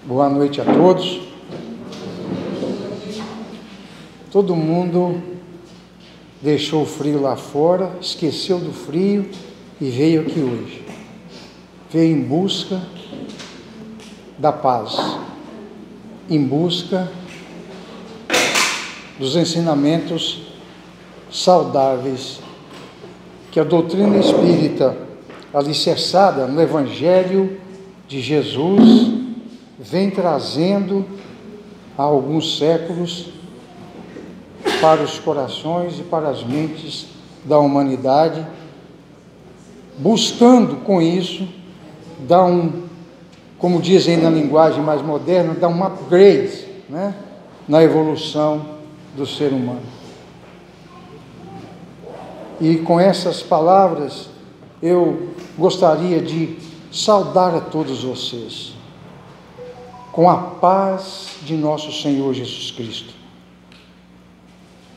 Boa noite a todos. Todo mundo deixou o frio lá fora, esqueceu do frio e veio aqui hoje. Veio em busca da paz, em busca dos ensinamentos saudáveis que a doutrina espírita, alicerçada no Evangelho de Jesus, vem trazendo há alguns séculos para os corações e para as mentes da humanidade, buscando com isso dar como dizem na linguagem mais moderna, dar um upgrade, né, na evolução do ser humano. E com essas palavras eu gostaria de saudar a todos vocês com a paz de nosso Senhor Jesus Cristo.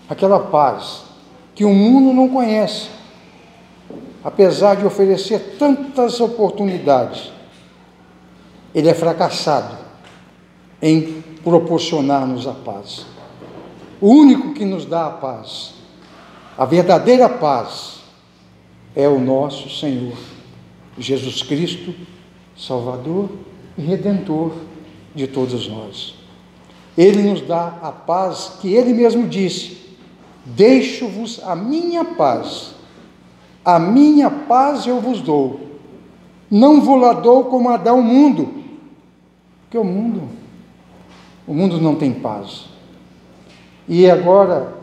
Aquela paz que o mundo não conhece, apesar de oferecer tantas oportunidades, ele é fracassado em proporcionar-nos a paz. O único que nos dá a paz, a verdadeira paz, é o nosso Senhor Jesus Cristo, Salvador e Redentor de todos nós. Ele nos dá a paz que Ele mesmo disse: deixo-vos a minha paz eu vos dou, não vou-la dou como a dá o mundo, porque o mundo não tem paz. E agora,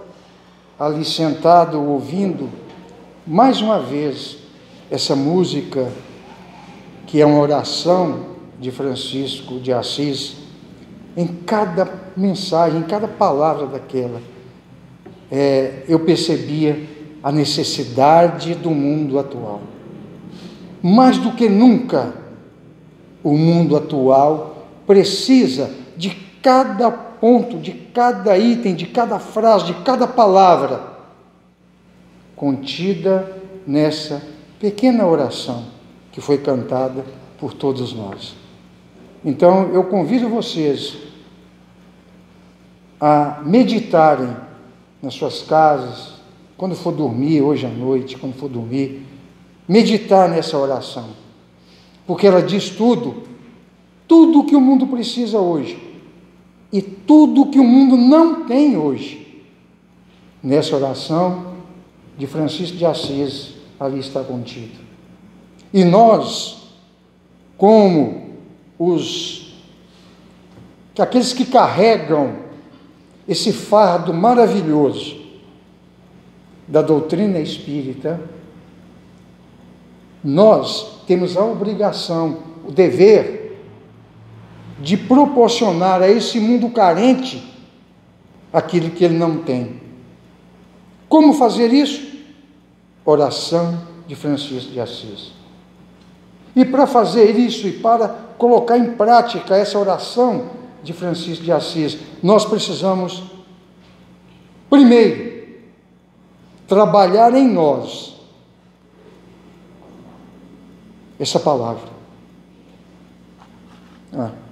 ali sentado, ouvindo, mais uma vez, essa música, que é uma oração de Francisco de Assis, em cada mensagem, em cada palavra daquela, eu percebia a necessidade do mundo atual. Mais do que nunca, o mundo atual precisa de cada ponto, de cada item, de cada frase, de cada palavra contida nessa pequena oração que foi cantada por todos nós. Então, eu convido vocês a meditarem nas suas casas, quando for dormir, hoje à noite, quando for dormir, meditar nessa oração, porque ela diz tudo o que o mundo precisa hoje, e tudo o que o mundo não tem hoje. Nessa oração de Francisco de Assis, ali está contido. E nós, como aqueles que carregam esse fardo maravilhoso da doutrina espírita, nós temos a obrigação, o dever de proporcionar a esse mundo carente aquilo que ele não tem. Como fazer isso? Oração de Francisco de Assis. E para fazer isso e para colocar em prática essa oração de Francisco de Assis, nós precisamos, primeiro, trabalhar em nós essa palavra.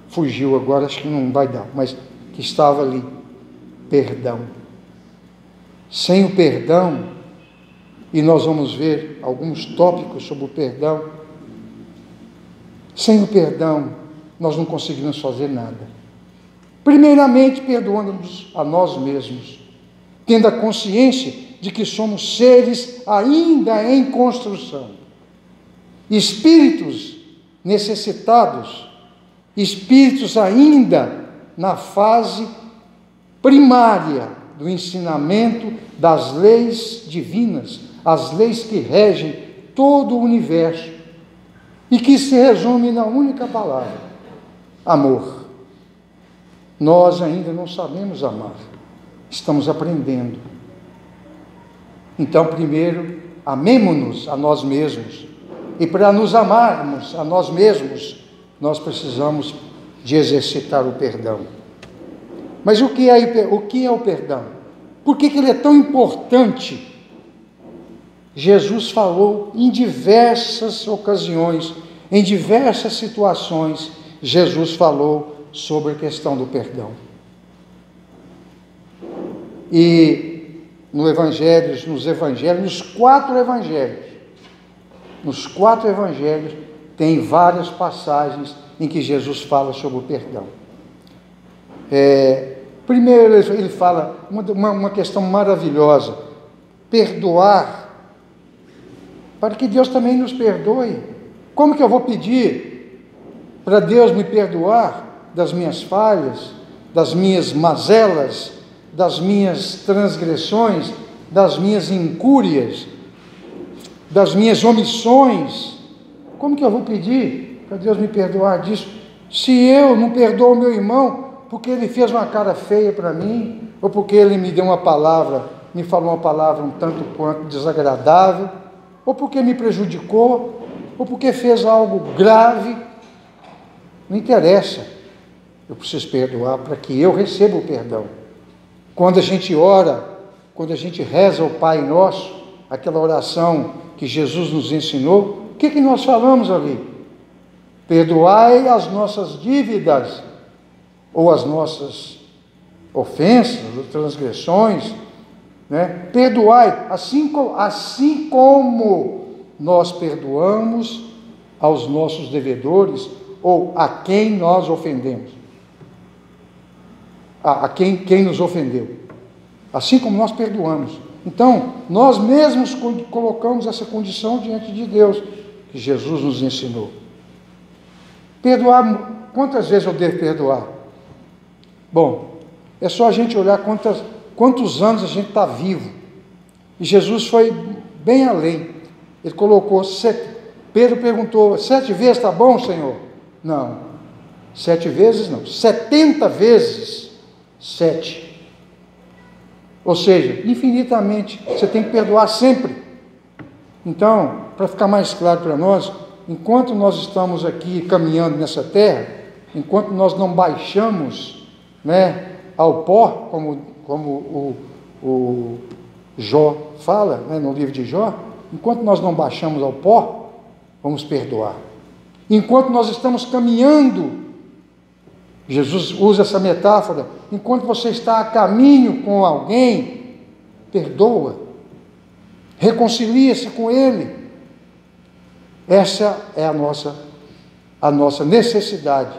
Fugiu agora, acho que não vai dar, mas que estava ali, perdão. Sem o perdão, e nós vamos ver alguns tópicos sobre o perdão, sem o perdão, nós não conseguimos fazer nada. Primeiramente, perdoando-nos a nós mesmos, tendo a consciência de que somos seres ainda em construção, espíritos necessitados, espíritos ainda na fase primária do ensinamento das leis divinas, as leis que regem todo o universo, e que se resume na única palavra: amor. Nós ainda não sabemos amar, estamos aprendendo. Então, primeiro, amemo-nos a nós mesmos, e para nos amarmos a nós mesmos, nós precisamos de exercitar o perdão. Mas o que é o perdão? Por que ele é tão importante? Jesus falou em diversas ocasiões, em diversas situações, Jesus falou sobre a questão do perdão. E nos quatro evangelhos, tem várias passagens em que Jesus fala sobre o perdão. Primeiro ele fala uma questão maravilhosa: perdoar, para que Deus também nos perdoe. Como que eu vou pedir para Deus me perdoar das minhas falhas, das minhas mazelas, das minhas transgressões, das minhas incúrias, das minhas omissões? Como que eu vou pedir para Deus me perdoar disso, se eu não perdoo o meu irmão porque ele fez uma cara feia para mim, ou porque ele me deu uma palavra, me falou uma palavra um tanto quanto desagradável, ou porque me prejudicou, ou porque fez algo grave? Não interessa, eu preciso perdoar para que eu receba o perdão. Quando a gente ora, quando a gente reza o Pai Nosso, aquela oração que Jesus nos ensinou, o que nós falamos ali? Perdoai as nossas dívidas, ou as nossas ofensas, ou transgressões, né? Perdoai, assim como nós perdoamos aos nossos devedores, ou a quem nós ofendemos, a quem nos ofendeu, assim como nós perdoamos. Então, nós mesmos colocamos essa condição diante de Deus, que Jesus nos ensinou. Perdoar, quantas vezes eu devo perdoar? Bom, é só a gente olhar quantos anos a gente está vivo. E Jesus foi bem além. Ele colocou, Pedro perguntou, 7 vezes está bom, Senhor? Não, 7 vezes não, 70 vezes 7. Ou seja, infinitamente, você tem que perdoar sempre. Então, para ficar mais claro para nós, enquanto nós estamos aqui caminhando nessa terra, enquanto nós não baixamos, né, ao pó, como o Jó fala, né, no livro de Jó, enquanto nós não baixamos ao pó, vamos perdoar. Enquanto nós estamos caminhando, Jesus usa essa metáfora, enquanto você está a caminho com alguém, perdoa, reconcilia-se com ele. Essa é a nossa necessidade.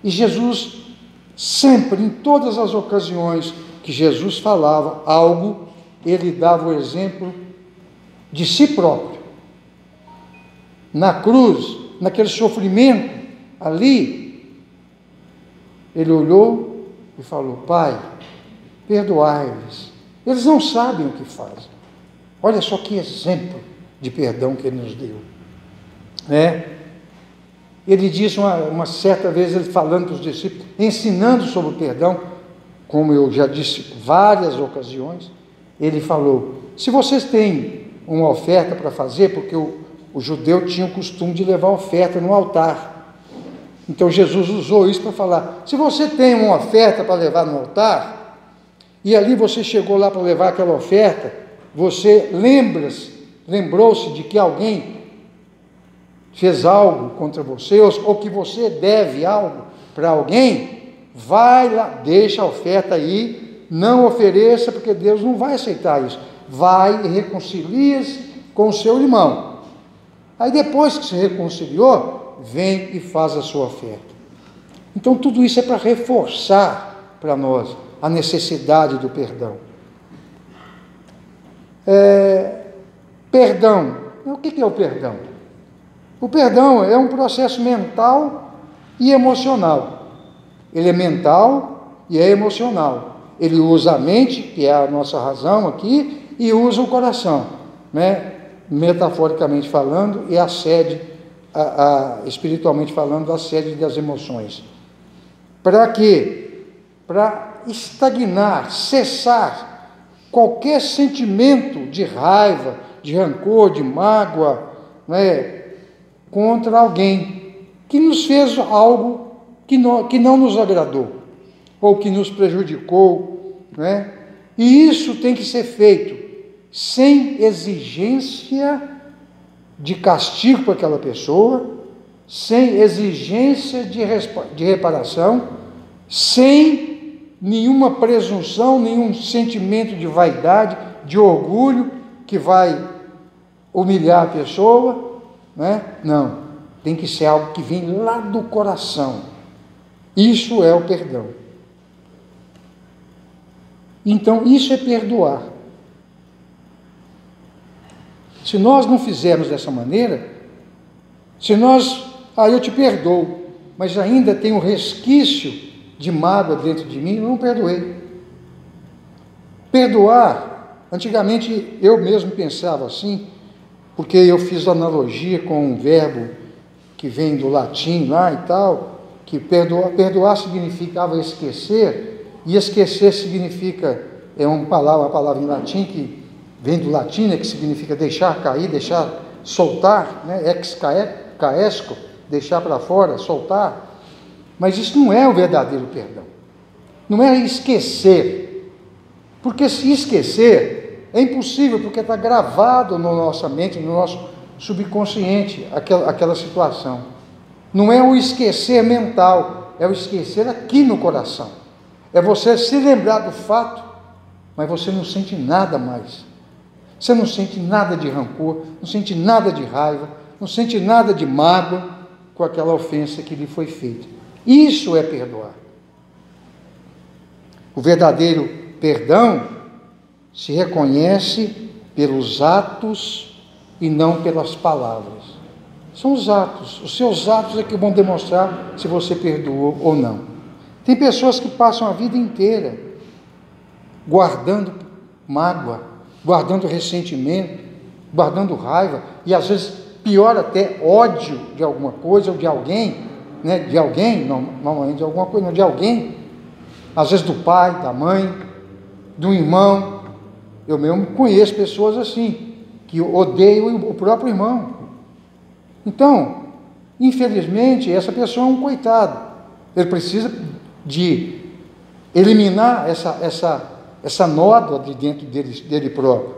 E Jesus, sempre, em todas as ocasiões que Jesus falava algo, ele dava o exemplo de si próprio. Na cruz, naquele sofrimento ali, ele olhou e falou: Pai, perdoai-lhes, eles não sabem o que fazem. Olha só que exemplo de perdão que ele nos deu, né? Ele disse uma certa vez, ele falando para os discípulos, ensinando sobre o perdão, como eu já disse várias ocasiões, ele falou: se vocês têm uma oferta para fazer, porque o judeu tinha o costume de levar oferta no altar, então Jesus usou isso para falar: se você tem uma oferta para levar no altar, e ali você chegou lá para levar aquela oferta, você lembrou-se de que alguém fez algo contra você, ou que você deve algo para alguém, vai lá, deixa a oferta aí, não ofereça, porque Deus não vai aceitar isso. Vai e reconcilia-se com o seu irmão. Aí depois que se reconciliou, vem e faz a sua oferta. Então tudo isso é para reforçar para nós a necessidade do perdão. Perdão. O que é o perdão? O perdão é um processo mental e emocional. Ele é mental e é emocional. Ele usa a mente, que é a nossa razão aqui, e usa o coração, né? Metaforicamente falando, e a sede, espiritualmente falando, a sede das emoções. Para quê? Para estagnar, cessar qualquer sentimento de raiva, de rancor, de mágoa, né, contra alguém que nos fez algo que não nos agradou, ou que nos prejudicou, né? E isso tem que ser feito sem exigência de castigo para aquela pessoa, sem exigência de reparação, sem nenhuma presunção, nenhum sentimento de vaidade, de orgulho que vai humilhar a pessoa, né? Não, tem que ser algo que vem lá do coração. Isso é o perdão. Então, isso é perdoar. Se nós não fizermos dessa maneira, se nós, eu te perdoo, mas ainda tem um resquício de mágoa dentro de mim, eu não perdoei. Perdoar, antigamente eu mesmo pensava assim, porque eu fiz analogia com um verbo que vem do latim lá e tal, que perdoar significava esquecer, e esquecer significa, uma palavra em latim que vem do latim, né, que significa deixar cair, deixar soltar, né, ex caesco, deixar para fora, soltar. Mas isso não é o verdadeiro perdão. Não é esquecer. Porque se esquecer, é impossível, porque está gravado na nossa mente, no nosso subconsciente, aquela situação. Não é o esquecer mental, é o esquecer aqui no coração. É você se lembrar do fato, mas você não sente nada mais. Você não sente nada de rancor, não sente nada de raiva, não sente nada de mágoa com aquela ofensa que lhe foi feita. Isso é perdoar. O verdadeiro perdão se reconhece pelos atos e não pelas palavras. São os atos. Os seus atos é que vão demonstrar se você perdoou ou não. Tem pessoas que passam a vida inteira guardando mágoa, guardando ressentimento, guardando raiva, e às vezes pior até, ódio de alguma coisa ou de alguém, né? De alguém, normalmente de alguma coisa, não, de alguém, às vezes do pai, da mãe, do irmão. Eu mesmo conheço pessoas assim, que odeiam o próprio irmão. Então, infelizmente, essa pessoa é um coitado. Ele precisa de eliminar essa nódoa de dentro dele próprio.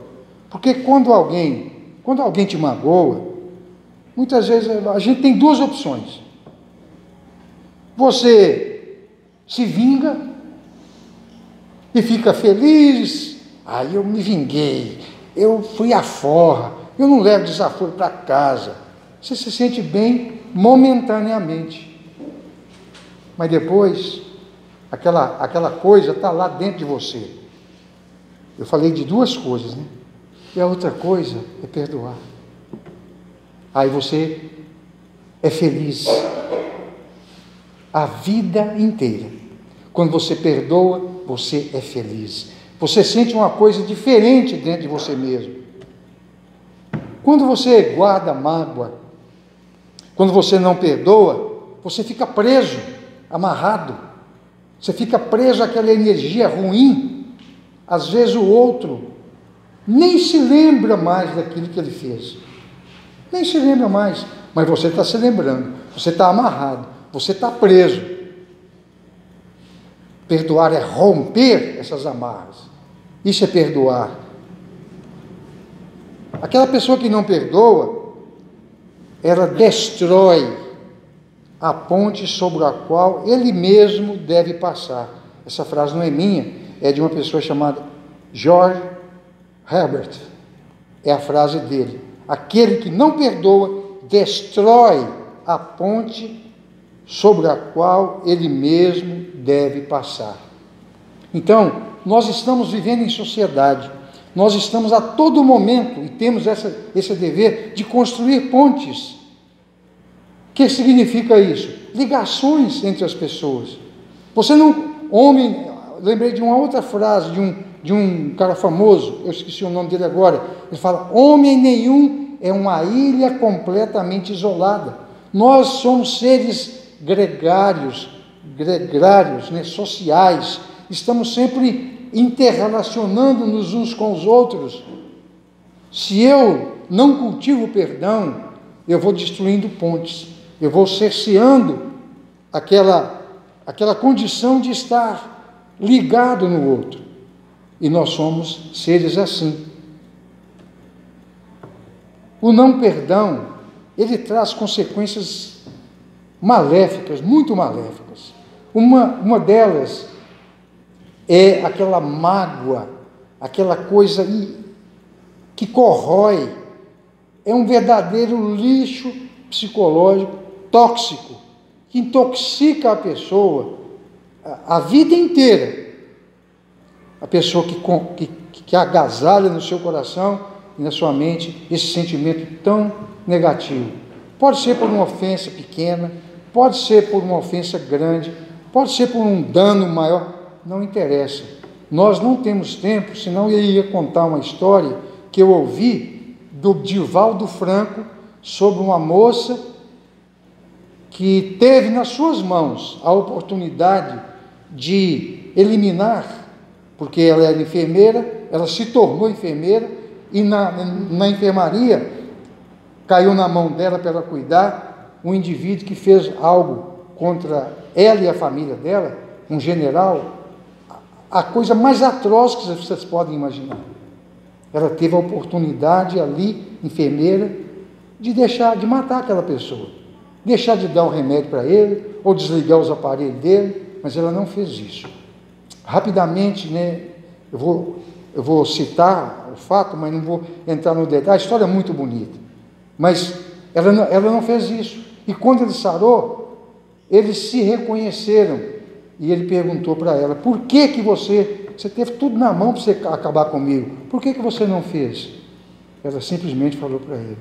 Porque quando alguém te magoa, muitas vezes a gente tem duas opções. Você se vinga e fica feliz. Eu me vinguei, eu fui à forra, eu não levo desaforo para casa. Você se sente bem momentaneamente. Mas depois, aquela coisa está lá dentro de você. Eu falei de duas coisas, né? E a outra coisa é perdoar. Aí você é feliz a vida inteira. Quando você perdoa, você é feliz. Você sente uma coisa diferente dentro de você mesmo. Quando você guarda mágoa, quando você não perdoa, você fica preso, amarrado. Você fica preso àquela energia ruim. Às vezes o outro nem se lembra mais daquilo que ele fez. Nem se lembra mais. Mas você está se lembrando. Você está amarrado. Você está preso. Perdoar é romper essas amarras. Isso é perdoar. Aquela pessoa que não perdoa, ela destrói a ponte sobre a qual ele mesmo deve passar. Essa frase não é minha, é de uma pessoa chamada George Herbert. É a frase dele. Aquele que não perdoa, destrói a ponte sobre a qual ele mesmo deve passar. Então, nós estamos vivendo em sociedade. Nós estamos a todo momento, e temos esse dever de construir pontes. O que significa isso? Ligações entre as pessoas. Você não, homem, lembrei de uma outra frase de um cara famoso, eu esqueci o nome dele agora, ele fala, homem nenhum é uma ilha completamente isolada. Nós somos seres gregários, né, sociais, estamos sempre interrelacionando-nos uns com os outros. Se eu não cultivo o perdão, eu vou destruindo pontes, eu vou cerceando aquela condição de estar ligado no outro. E nós somos seres assim. O não perdão, ele traz consequências maléficas, muito maléficas. Uma delas é aquela mágoa, aquela coisa que corrói, é um verdadeiro lixo psicológico tóxico, que intoxica a pessoa a vida inteira. A pessoa que agasalha no seu coração e na sua mente esse sentimento tão negativo. Pode ser por uma ofensa pequena, pode ser por uma ofensa grande, pode ser por um dano maior, não interessa. Nós não temos tempo, senão eu ia contar uma história que eu ouvi do Divaldo Franco sobre uma moça que teve nas suas mãos a oportunidade de eliminar, porque ela era enfermeira, ela se tornou enfermeira, e na enfermaria caiu na mão dela para ela cuidar um indivíduo que fez algo contra ela e a família dela, um general, a coisa mais atroz que vocês podem imaginar. Ela teve a oportunidade ali, enfermeira, de matar aquela pessoa, deixar de dar o remédio para ele, ou desligar os aparelhos dele, mas ela não fez isso. Rapidamente, eu vou citar o fato, mas não vou entrar no detalhe. A história é muito bonita, mas ela não fez isso. E quando ele sarou, eles se reconheceram, e ele perguntou para ela: por que você teve tudo na mão para você acabar comigo, por que você não fez? Ela simplesmente falou para ele: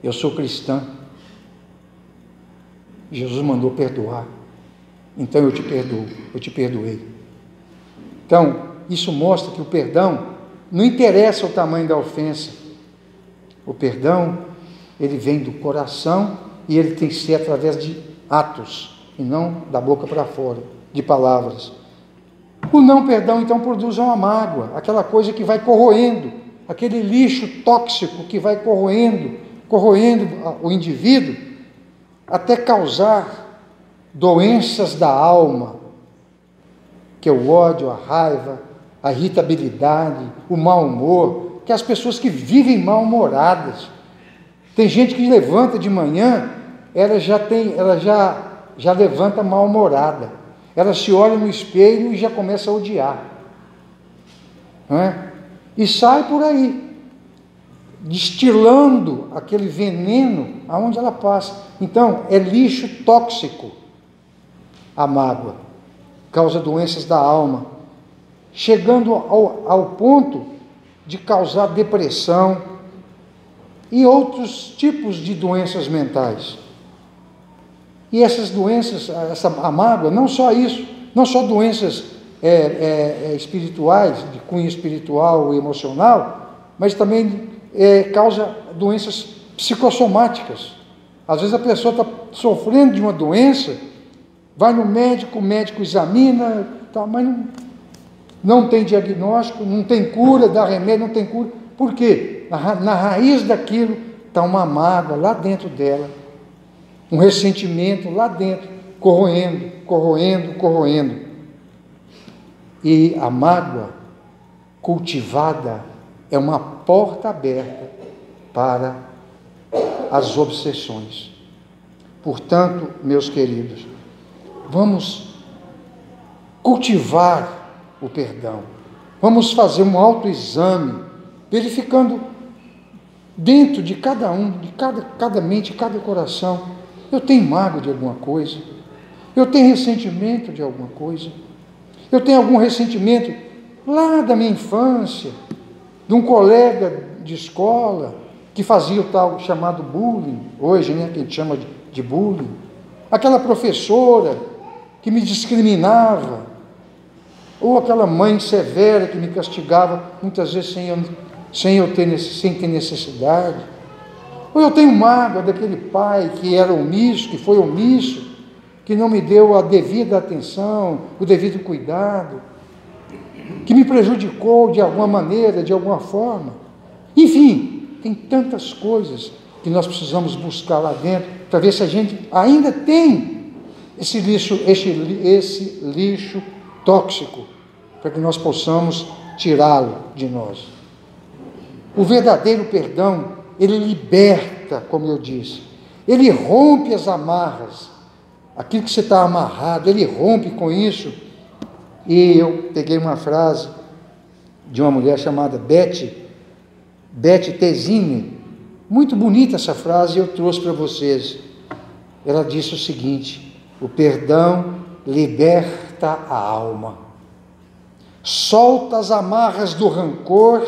eu sou cristã, Jesus mandou perdoar, então eu te perdoo, eu te perdoei. Então, isso mostra que o perdão não interessa o tamanho da ofensa. O perdão, ele vem do coração e ele tem que ser através de atos e não da boca para fora, de palavras. O não perdão, então, produz uma mágoa, aquela coisa que vai corroendo, aquele lixo tóxico que vai corroendo o indivíduo até causar doenças da alma, que é o ódio, a raiva, a irritabilidade, o mau humor, que é as pessoas que vivem mal-humoradas. Tem gente que levanta de manhã, ela já levanta mal-humorada. Ela se olha no espelho e já começa a odiar. Não é? E sai por aí, destilando aquele veneno aonde ela passa. Então, é lixo tóxico a mágoa, causa doenças da alma, chegando ao ponto de causar depressão e outros tipos de doenças mentais. E essas doenças, a mágoa, não só isso, não só doenças espirituais, de cunho espiritual e emocional, mas também causa doenças psicossomáticas. Às vezes a pessoa está sofrendo de uma doença, vai no médico, o médico examina, mas não tem diagnóstico, não tem cura, dá remédio, não tem cura. Por quê? Na raiz daquilo está uma mágoa lá dentro dela, um ressentimento lá dentro, corroendo. E a mágoa cultivada é uma porta aberta para as obsessões. Portanto, meus queridos, vamos cultivar o perdão. Vamos fazer um autoexame, verificando dentro de cada um, de cada mente, cada coração. Eu tenho mágoa de alguma coisa? Eu tenho ressentimento de alguma coisa? Eu tenho algum ressentimento lá da minha infância, de um colega de escola que fazia o tal chamado bullying, hoje, que a gente chama de bullying, aquela professora que me discriminava, ou aquela mãe severa que me castigava muitas vezes sem ter necessidade. Ou eu tenho mágoa daquele pai que era omisso, que foi omisso, que não me deu a devida atenção, o devido cuidado, que me prejudicou de alguma maneira, de alguma forma. Enfim, tem tantas coisas que nós precisamos buscar lá dentro para ver se a gente ainda tem esse lixo tóxico, para que nós possamos tirá-lo de nós. O verdadeiro perdão, ele liberta, como eu disse, Ele rompe as amarras, aquilo que você está amarrado, ele rompe com isso. E eu peguei uma frase de uma mulher chamada Beth Tezini, muito bonita essa frase, eu trouxe para vocês. Ela disse o seguinte: o perdão liberta a alma, solta as amarras do rancor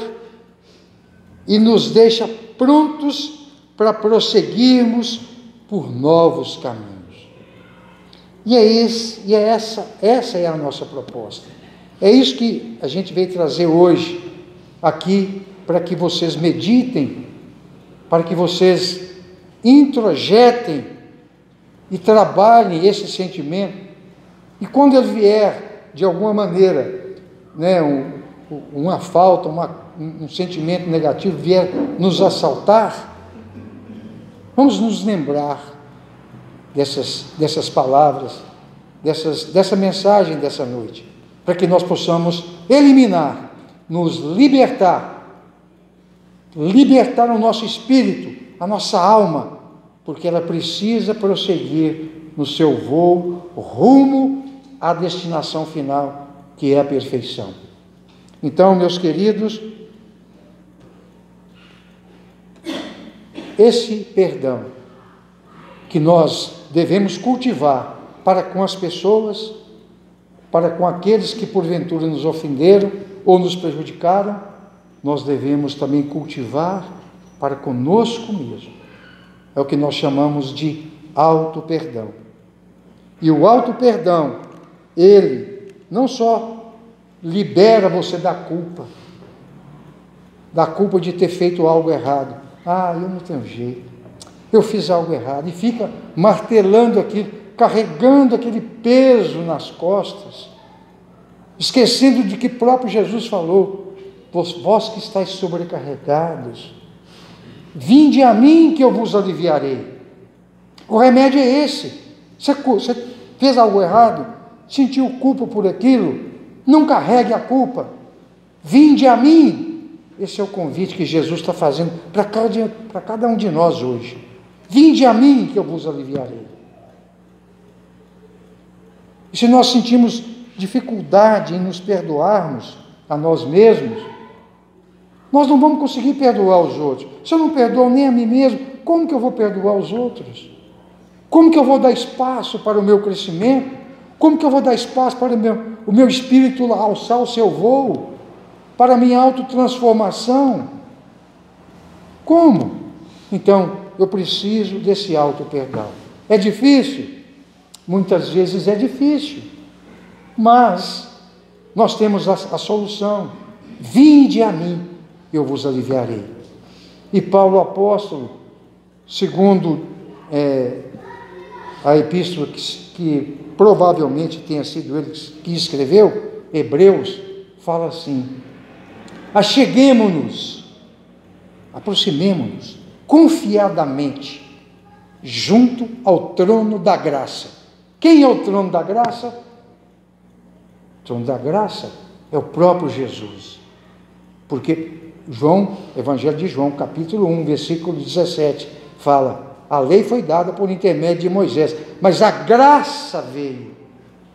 e nos deixa prontos para prosseguirmos por novos caminhos. E essa é a nossa proposta. É isso que a gente veio trazer hoje aqui, para que vocês meditem, para que vocês introjetem e trabalhem esse sentimento. E quando ele vier, de alguma maneira, né, uma falta, um sentimento negativo vier nos assaltar, vamos nos lembrar dessas palavras, dessa mensagem dessa noite, para que nós possamos eliminar, nos libertar o nosso espírito, a nossa alma, porque ela precisa prosseguir no seu voo rumo à destinação final, que é a perfeição. Então, meus queridos, esse perdão que nós devemos cultivar para com as pessoas, para com aqueles que porventura nos ofenderam ou nos prejudicaram, nós devemos também cultivar para conosco mesmo. É o que nós chamamos de auto-perdão. E o auto-perdão, ele não só libera você da culpa de ter feito algo errado. Eu não tenho jeito, eu fiz algo errado, e fica martelando aquilo, carregando aquele peso nas costas, esquecendo de que próprio Jesus falou: vós que estáis sobrecarregados, vinde a mim que eu vos aliviarei. O remédio é esse. Você fez algo errado, sentiu culpa por aquilo, não carregue a culpa, vinde a mim. Esse é o convite que Jesus está fazendo para cada um de nós hoje. Vinde a mim que eu vos aliviarei. E se nós sentimos dificuldade em nos perdoarmos a nós mesmos, nós não vamos conseguir perdoar os outros. Se eu não perdoo nem a mim mesmo, como que eu vou perdoar os outros? Como que eu vou dar espaço para o meu crescimento? Como que eu vou dar espaço para o meu espírito alçar o seu voo? Para a minha autotransformação? Como? Então, eu preciso desse auto-perdão. É difícil? Muitas vezes é difícil. Mas nós temos a solução. Vinde a mim, eu vos aliviarei. E Paulo apóstolo, segundo a epístola que provavelmente tenha sido ele que escreveu, Hebreus, fala assim: acheguemo-nos, aproximemo-nos confiadamente junto ao trono da graça. Quem é o trono da graça? O trono da graça é o próprio Jesus. Porque Evangelho de João, capítulo 1, versículo 17, fala: a lei foi dada por intermédio de Moisés, mas a graça veio.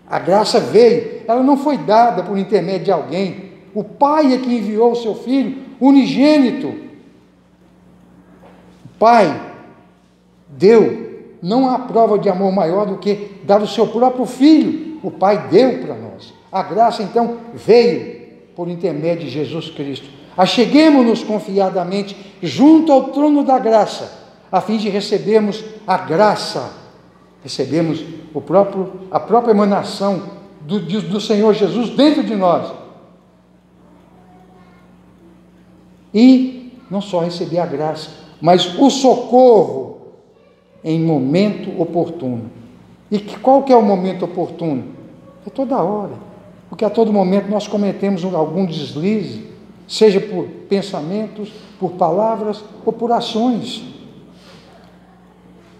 A graça veio, ela não foi dada por intermédio de alguém. O Pai é que enviou o seu Filho unigênito. O Pai deu. Não há prova de amor maior do que dar o seu próprio Filho. O Pai deu para nós. A graça, então, veio por intermédio de Jesus Cristo. Acheguemo-nos confiadamente junto ao trono da graça, a fim de recebermos a graça. Recebemos a própria emanação do Senhor Jesus dentro de nós. E não só receber a graça, mas o socorro em momento oportuno. E qual que é o momento oportuno? É toda hora, porque a todo momento nós cometemos algum deslize, seja por pensamentos, por palavras ou por ações.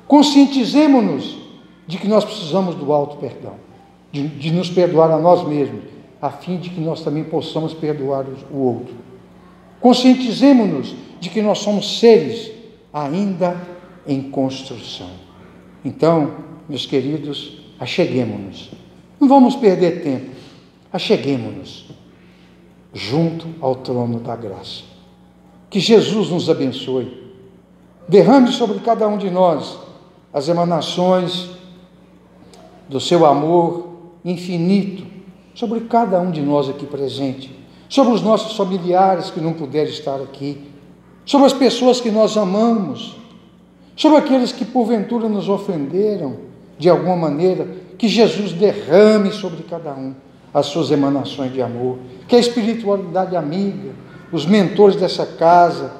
Conscientizemo-nos de que nós precisamos do auto-perdão, de nos perdoar a nós mesmos, a fim de que nós também possamos perdoar o outro. Conscientizemo-nos de que nós somos seres ainda em construção. Então, meus queridos, acheguemo-nos. Não vamos perder tempo. Acheguemo-nos junto ao trono da graça. Que Jesus nos abençoe. Derrame sobre cada um de nós as emanações do seu amor infinito, sobre cada um de nós aqui presente, sobre os nossos familiares que não puderam estar aqui, sobre as pessoas que nós amamos, sobre aqueles que porventura nos ofenderam de alguma maneira. Que Jesus derrame sobre cada um as suas emanações de amor, que a espiritualidade amiga, os mentores dessa casa,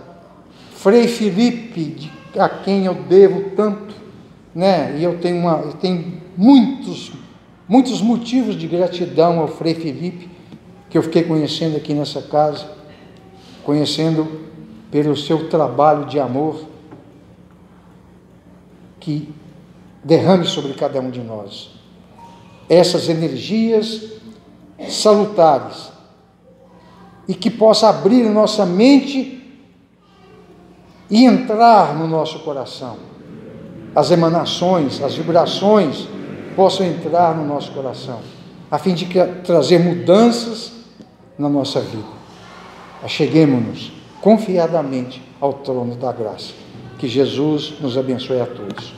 Frei Felipe, a quem eu devo tanto, né? E eu tenho muitos motivos de gratidão ao Frei Felipe, que eu fiquei conhecendo aqui nessa casa, conhecendo pelo seu trabalho de amor, que derrame sobre cada um de nós essas energias salutares e que possa abrir nossa mente e entrar no nosso coração. As emanações, as vibrações possam entrar no nosso coração, a fim de trazer mudanças na nossa vida. Acheguemo-nos confiadamente ao trono da graça. Que Jesus nos abençoe a todos.